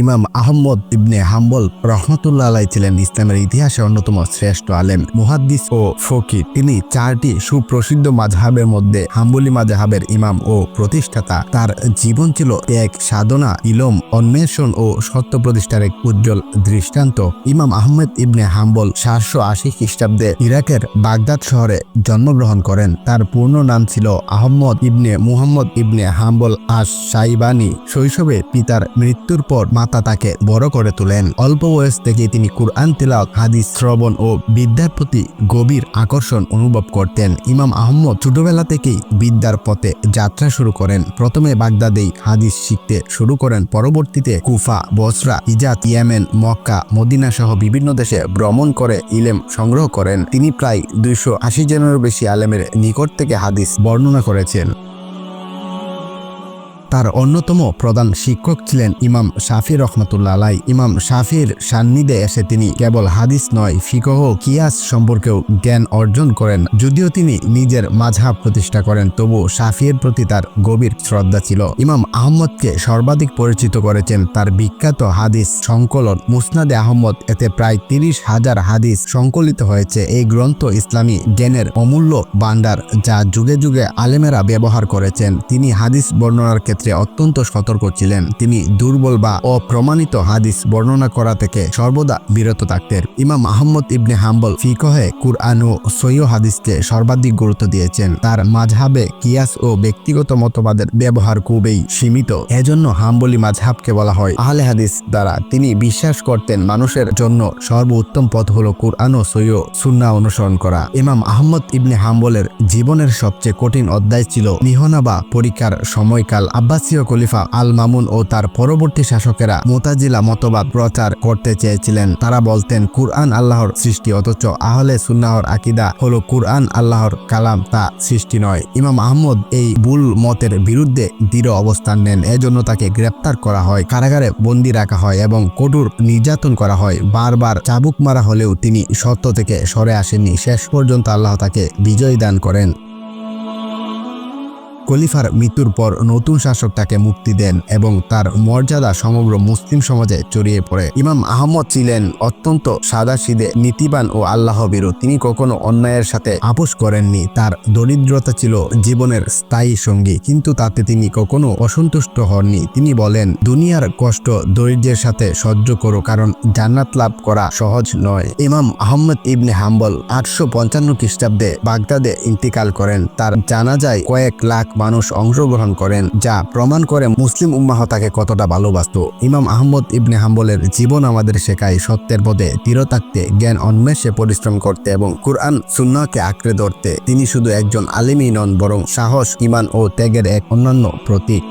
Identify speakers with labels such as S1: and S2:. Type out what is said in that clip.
S1: ইমাম আহমদ ইবনে হাম্বল রহমতুল্লাহ আলাইহি ছিলেন ইসলামের ইতিহাসে অন্যতম শ্রেষ্ঠ আলেম, মুহাদ্দিস ও ফকিহ। তিনি 4টি সুপ্রসিদ্ধ মাযহাবের মধ্যে হাম্বলি মাযহাবের ইমাম ও প্রতিষ্ঠাতা। তার জীবন ছিল ত্যাগ, সাধনা, ইলম, অন্বেষণ ও সত্য প্রতিষ্ঠার এক উজ্জ্বল দৃষ্টান্ত। ইমাম আহমদ ইবনে হাম্বল 780 খ্রিস্টাব্দে ইরাকের বাগদাদ শহরে জন্মগ্রহণ করেন। তার পূর্ণ নাম ছিল আহমদ ইবনে মুহাম্মদ ইবনে হাম্বল আশ-শাইবানি। শৈশবে পিতার মৃত্যুর পর মাতা তাকে বড় করে তোলেন। অল্প বয়স থেকে তিনি কুরআন তিলাওয়াত, হাদিস শ্রবণ ও বিদ্যার প্রতি গভীর আকর্ষণ অনুভব করতেন। ইমাম আহমদ ছোটবেলা থেকেই বিদ্যার পথে যাত্রা শুরু করেন। প্রথমে বাগদাদেই হাদিস শিখতে শুরু করেন, পরবর্তীতে কুফা, বসরা, হিজাজ, ইয়েমেন, মক্কা, মদিনা সহ বিভিন্ন দেশে ভ্রমণ করে ইলম সংগ্রহ করেন। তিনি প্রায় 280 জনেরও বেশি আলেমের নিকট থেকে হাদিস বর্ণনা করেছেন। তার অন্যতম প্রধান শিক্ষক ছিলেন ইমাম শাফি রহমতুল্লাহ আলাইহি। ইমাম শাফির সান্নিধ্যে এসে তিনি কেবল হাদিস নয়, ফিকহ ও কিয়াস সম্পর্কেও জ্ঞান অর্জন করেন। যদিও তিনি নিজের মাযহাব প্রতিষ্ঠা করেন, তবু শাফির প্রতি তার গভীর শ্রদ্ধা ছিল। ইমাম আহমদকে সর্বাধিক পরিচিত করেছেন তার বিখ্যাত হাদিস সংকলন মুসনাদে আহমদ। এতে প্রায় 30,000 হাদিস সংকলিত হয়েছে। এই গ্রন্থ ইসলামী জ্ঞানের অমূল্য ভাণ্ডার, যা যুগে যুগে আলেমেরা ব্যবহার করেছেন। তিনি হাদিস বর্ণনার ক্ষেত্রে অত্যন্ত সতর্ক ছিলেন। তিনি দুর্বল বা অপ্রমাণিত হাদিস বর্ণনা করা থেকে সর্বদা বিরত থাকতেন। ইমাম আহমদ ইবনে হাম্বল ফিকহে কুরআন ও সহিহ হাদিসকে সর্বাধিক গুরুত্ব দিয়েছেন। তার মাযহাবে কিয়াস ও ব্যক্তিগত মতবাদের ব্যবহার খুবই সীমিত। এজন্য হাম্বলি মাযহাবকে বলা হয় আহলে হাদিস দ্বারা। তিনি বিশ্বাস করতেন মানুষের জন্য সর্বোত্তম পথ হলো কুরআন ও সহিহ সুন্নাহ অনুসরণ করা। ইমাম আহমদ ইবনে হাম্বলের জীবনের সবচেয়ে কঠিন অধ্যায় ছিল মিহনা বা পরীক্ষার সময়কাল। আব্বাসীয় খলিফা আল মামুন ও তার পরবর্তী শাসকেরা মুতাজিলা মতবাদ প্রচার করতে চেয়েছিলেন। তারা বলতেন কুরআন আল্লাহর সৃষ্টি, অথচ আহলে সুন্নাহর আকীদা হলো কুরআন আল্লাহর কালাম, তা সৃষ্টি নয়। ইমাম আহমদ এই ভুল মতের বিরুদ্ধে দৃঢ় অবস্থান নেন। এজন্য তাকে গ্রেপ্তার করা হয়, কারাগারে বন্দী রাখা হয় এবং কঠোর নির্যাতন করা হয়। বারবার চাবুক মারা হলেও তিনি সত্য থেকে সরে আসেননি। শেষ পর্যন্ত আল্লাহ তাকে বিজয় দান করেন। খলিফার মৃত্যুর পর নতুন শাসক তাকে মুক্তি দেন এবং তার মর্যাদা সমগ্র মুসলিম সমাজে ছড়িয়ে পড়ে। ইমাম আহমদ ছিলেন অত্যন্ত সাদাসিধে, নীতিবান ও আল্লাহ ভীরু। তিনি কখনো অন্যায়ের সাথে আপোষ করেননি। তার দরিদ্রতা ছিল জীবনের স্থায়ী সঙ্গী, কিন্তু তাতে তিনি কখনো অসন্তুষ্ট হননি। তিনি বলেন, দুনিয়ার কষ্ট ধৈর্যের সাথে সহ্য করো, কারণ জান্নাত লাভ করা সহজ নয়। ইমাম আহমদ ইবনে হাম্বল 855 খ্রিস্টাব্দে বাগদাদে ইন্তিকাল করেন। তার জানাজায় কয়েক লাখ মানুষ অংশগ্রহণ করেন, যা প্রমাণ করে মুসলিম উম্মাহ তাকে কতটা ভালোবাসত। ইমাম আহমদ ইবনে হাম্বলের জীবন আমাদের শেখায় সত্যের পথে দৃঢ় থাকতে, জ্ঞান অন্বেষে পরিশ্রম করতে এবং কুরআন সুন্নাহকে আঁকড়ে ধরতে। তিনি শুধু একজন আলেমই নন, বরং সাহস, ঈমান ও ত্যাগের এক অনন্য প্রতীক।